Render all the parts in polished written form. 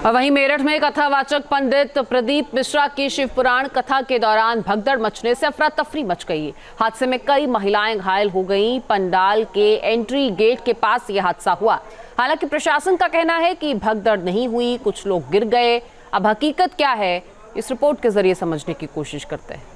और वहीं मेरठ में कथावाचक पंडित प्रदीप मिश्रा की शिव पुराण कथा के दौरान भगदड़ मचने से अफरा तफरी मच गई। हादसे में कई महिलाएं घायल हो गईं। पंडाल के एंट्री गेट के पास यह हादसा हुआ। हालांकि प्रशासन का कहना है कि भगदड़ नहीं हुई, कुछ लोग गिर गए। अब हकीकत क्या है, इस रिपोर्ट के जरिए समझने की कोशिश करते हैं।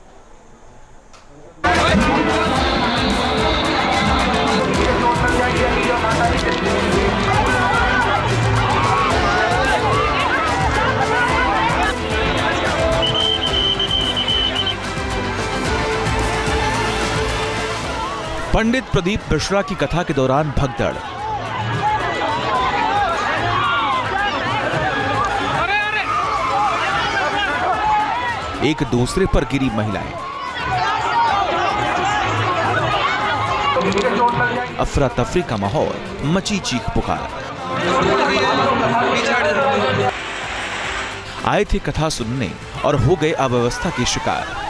पंडित प्रदीप मिश्रा की कथा के दौरान भगदड़। एक दूसरे पर गिरी महिलाएं। अफरा तफरी का माहौल, मची चीख पुकार। आए थे कथा सुनने और हो गए अव्यवस्था के शिकार।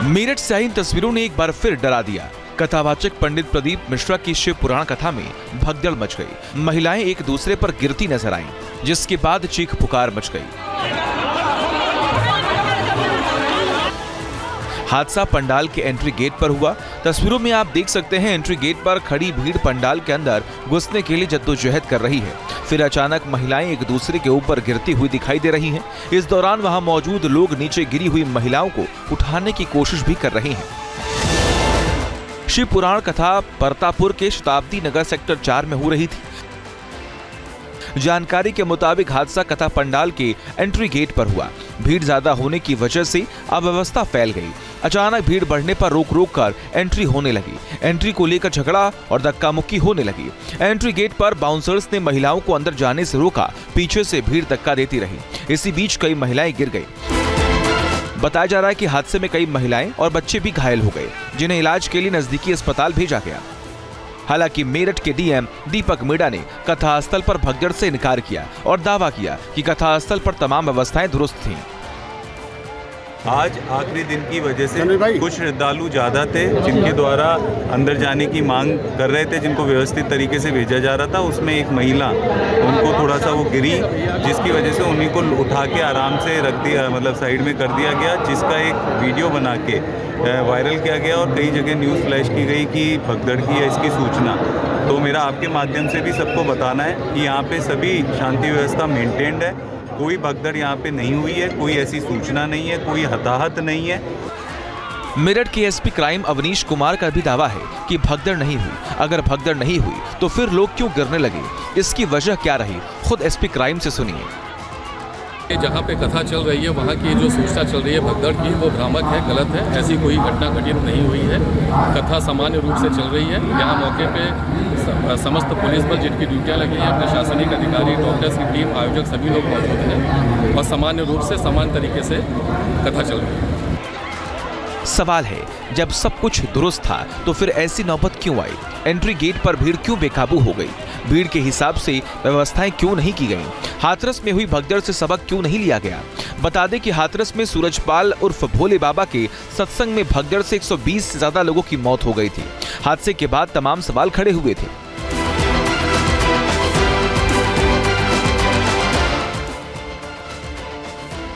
मेरठ से आई इन तस्वीरों ने एक बार फिर डरा दिया। कथावाचक पंडित प्रदीप मिश्रा की शिव पुराण कथा में भगदड़ मच गई। महिलाएं एक दूसरे पर गिरती नजर आईं, जिसके बाद चीख पुकार मच गई। हादसा पंडाल के एंट्री गेट पर हुआ। तस्वीरों में आप देख सकते हैं, एंट्री गेट पर खड़ी भीड़ पंडाल के अंदर घुसने के लिए जद्दोजहद कर रही है। फिर अचानक महिलाएं एक दूसरे के ऊपर गिरती हुई दिखाई दे रही हैं। इस दौरान वहां मौजूद लोग नीचे गिरी हुई महिलाओं को उठाने की कोशिश भी कर रहे हैं। शिव पुराण कथा परतापुर के शताब्दी नगर सेक्टर 4 में हो रही थी। जानकारी के मुताबिक हादसा कथा पंडाल के एंट्री गेट पर हुआ। भीड़ ज्यादा होने की वजह से अव्यवस्था फैल गई। अचानक भीड़ बढ़ने पर रोक रोक कर एंट्री होने लगी। एंट्री को लेकर झगड़ा और धक्का मुक्की होने लगी। एंट्री गेट पर बाउंसर्स ने महिलाओं को अंदर जाने से रोका। पीछे से भीड़ धक्का देती रही। इसी बीच कई महिलाएं गिर गई। बताया जा रहा है कि हादसे में कई महिलाएं और बच्चे भी घायल हो गए, जिन्हें इलाज के लिए नजदीकी अस्पताल भेजा गया। हालांकि मेरठ के डीएम दीपक मीणा ने कथास्थल पर भगदड़ से इनकार किया और दावा किया कि कथास्थल पर तमाम व्यवस्थाएं दुरुस्त थीं। आज आखिरी दिन की वजह से कुछ श्रद्धालु ज्यादा थे, जिनके द्वारा अंदर जाने की मांग कर रहे थे, जिनको व्यवस्थित तरीके से भेजा जा रहा था। उसमें एक महिला, उनको थोड़ा सा वो गिरी, जिसकी वजह से उन्हीं को उठा के आराम से रख दिया, मतलब साइड में कर दिया गया, जिसका एक वीडियो बना के वायरल किया गया और कई जगह न्यूज़ फ्लैश की गई कि भगदड़ की है इसकी सूचना। तो मेरा आपके माध्यम से भी सबको बताना है कि यहाँ पे सभी शांति व्यवस्था मेंटेन्ड है। कोई भगदड़ यहाँ पे नहीं हुई है, कोई ऐसी सूचना नहीं है, कोई हताहत नहीं है। मेरठ के एसपी क्राइम अवनीश कुमार का भी दावा है कि भगदड़ नहीं हुई। अगर भगदड़ नहीं हुई तो फिर लोग क्यों गिरने लगे, इसकी वजह क्या रही, खुद एसपी क्राइम से सुनिए। जहाँ पे कथा चल रही है वहाँ की जो सूचना चल रही है भगदड़ की, वो भ्रामक है, गलत है। ऐसी कोई घटना घटित नहीं हुई है। कथा सामान्य रूप से चल रही है। यहाँ मौके पे समस्त पुलिस बल, जिनकी ड्यूटियाँ लगी हैं, प्रशासनिक अधिकारी, डॉक्टर्स की टीम, आयोजक सभी लोग मौजूद हैं और सामान्य रूप से समान तरीके से कथा चल रही है। सवाल है, जब सब कुछ दुरुस्त था तो फिर ऐसी नौबत क्यों आई? एंट्री गेट पर भीड़ क्यों बेकाबू हो गई? भीड़ के हिसाब से व्यवस्थाएं क्यों नहीं की गईं? हाथरस में हुई भगदड़ से सबक क्यों नहीं लिया गया? बता दें कि हाथरस में सूरजपाल उर्फ भोले बाबा के सत्संग में भगदड़ से 120 से ज्यादा लोगों की मौत हो गई थी। हादसे के बाद तमाम सवाल खड़े हुए थे।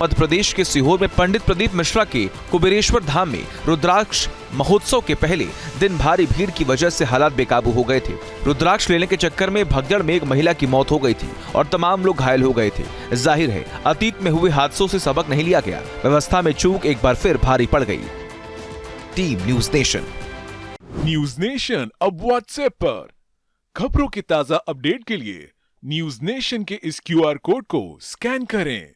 मध्य प्रदेश के सीहोर में पंडित प्रदीप मिश्रा के कुबेरेश्वर धाम में रुद्राक्ष महोत्सव के पहले दिन भारी भीड़ की वजह से हालात बेकाबू हो गए थे। रुद्राक्ष लेने के चक्कर में भगदड़ में एक महिला की मौत हो गई थी और तमाम लोग घायल हो गए थे। जाहिर है, अतीत में हुए हादसों से सबक नहीं लिया गया। व्यवस्था में चूक एक बार फिर भारी पड़ गई। Team news nation. News nation अब व्हाट्सएप पर खबरों की ताजा अपडेट के लिए न्यूज नेशन के इस QR कोड को स्कैन करें।